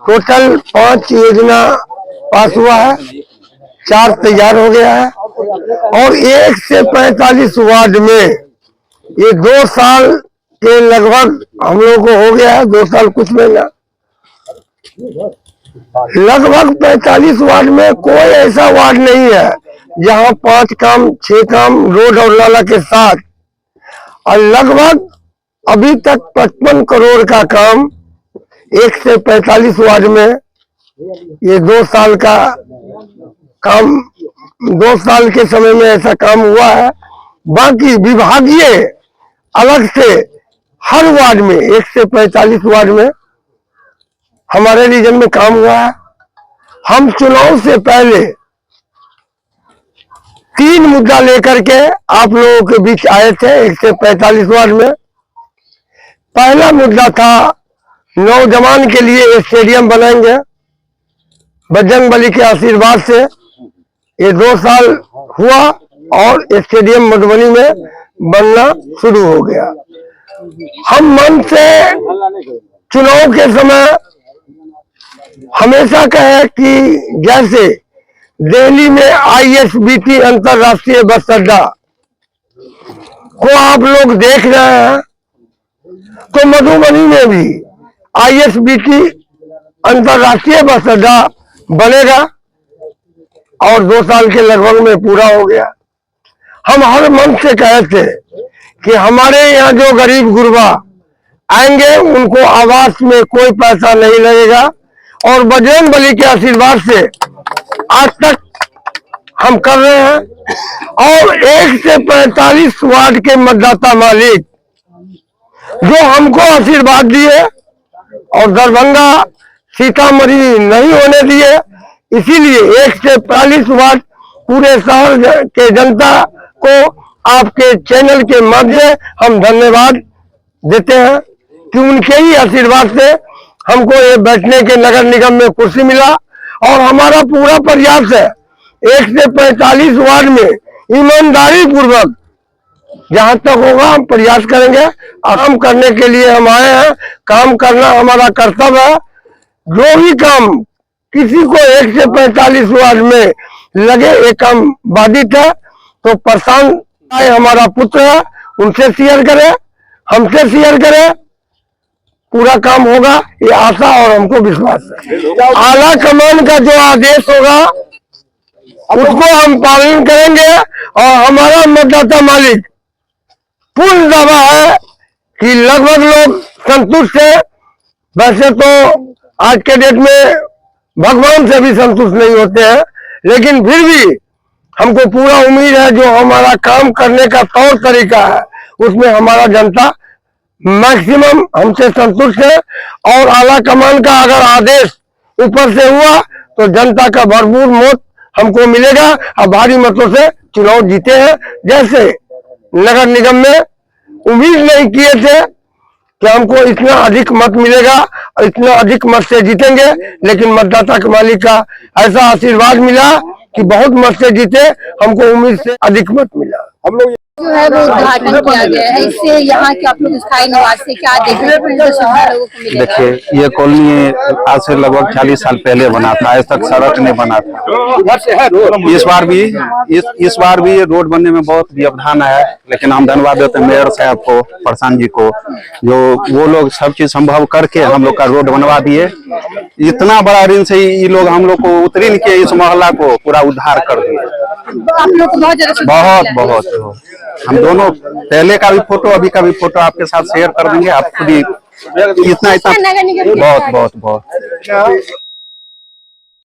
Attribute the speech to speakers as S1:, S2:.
S1: Total 5 योजना पास हुआ है, 4 तैयार हो गया है और 1 से 45 वार्ड में ये 2 साल के लगभग हम लोग को हो गया है, 2 साल कुछ महीना। लगभग 45 वार्ड में कोई ऐसा वार्ड नहीं है जहां 5 काम 6 काम रोड और नाला के साथ, और लगभग अभी तक 55 करोड़ का काम 1 से 45 वार्ड में ये 2 साल का काम, 2 साल के समय में ऐसा काम हुआ है। बाकी विभागीय अलग से हर वार्ड में 1 से 45 वार्ड में हमारे रीजन में काम हुआ है। हम चुनाव से पहले 3 मुद्दा लेकर के आप लोगों के बीच आए थे 1 से 45 वार्ड में। पहला मुद्दा था नौजवान के लिए स्टेडियम बनाएंगे, बजरंगबली के आशीर्वाद से ये 2 साल हुआ और स्टेडियम मधुबनी में बनना शुरू हो गया। हम मन से चुनाव के समय हमेशा कहे कि जैसे दिल्ली में ISBT अंतरराष्ट्रीय बस अड्डा को आप लोग देख रहे हैं, तो मधुबनी में भी ISBT अंतरराष्ट्रीय बस अड्डा बनेगा और 2 साल के लगभग में पूरा हो गया। हम हर मन से कहे थे कि हमारे यहाँ जो गरीब गुरबा आएंगे उनको आवास में कोई पैसा नहीं लगेगा, और बजरंगबली के आशीर्वाद से आज तक हम कर रहे हैं। और 1 से 45 वार्ड के मतदाता मालिक जो हमको आशीर्वाद दिए और दरभंगा सीतामढ़ी नहीं होने दिए, इसीलिए 1 से 45 वार्ड पूरे शहर के जनता को आपके चैनल के माध्यम से हम धन्यवाद देते हैं कि उनके ही आशीर्वाद से हमको ये बैठने के नगर निगम में कुर्सी मिला। और हमारा पूरा प्रयास है 1 से 45 वार्ड में ईमानदारी पूर्वक जहां तक होगा हम प्रयास करेंगे। काम करने के लिए हम आए हैं, काम करना हमारा कर्तव्य है। जो भी काम किसी को 1 से 45 वार्ड में लगे ये काम बाधित है, तो प्रशांत हमारा पुत्र है, उनसे शेयर करें, हमसे शेयर करें, पूरा काम होगा ये आशा और हमको विश्वास है। आला कमान का जो आदेश होगा उसको हम पालन करेंगे और हमारा मतदाता मालिक पूर्ण दावा है कि लगभग लोग संतुष्ट है। वैसे तो आज के डेट में भगवान से भी संतुष्ट नहीं होते हैं, लेकिन फिर भी हमको पूरा उम्मीद है जो हमारा काम करने का तौर तरीका है उसमें हमारा जनता मैक्सिमम हमसे संतुष्ट है। और आला कमान का अगर आदेश ऊपर से हुआ तो जनता का भरपूर मत हमको मिलेगा और भारी मतों से चुनाव जीते हैं। जैसे नगर निगम में उम्मीद नहीं किए थे कि हमको इतना अधिक मत मिलेगा और इतना अधिक मत से जीतेंगे, लेकिन मतदाता के मालिक का ऐसा आशीर्वाद मिला कि बहुत मत से जीते, हमको उम्मीद से अधिक मत मिला।
S2: हम लोग
S3: जो है वो उद्घाटन किया गया है, इससे यहाँ के आप लोग स्थायी निवासी क्या देखने को लोगों को मिलेगा?
S4: देखिए, ये कॉलोनी आज से लगभग 40 साल पहले बना था, आज तक सड़क नहीं बना था। इस बार भी ये रोड बनने में बहुत व्यवधान आया, लेकिन हम धन्यवाद देते हैं मेयर साहब को, प्रशांत जी को, जो वो लोग सब चीज संभव करके हम लोग का रोड बनवा दिए। इतना बड़ा ऋण से ये लोग हम लोग को उतरीन के इस मोहल्ला को पूरा उद्धार कर दिए।
S3: आप लोग को बहुत ज्यादा
S4: बहुत हम दोनों पहले का भी फोटो अभी का भी फोटो आपके साथ शेयर कर देंगे। आप खुद ही इतना बहुत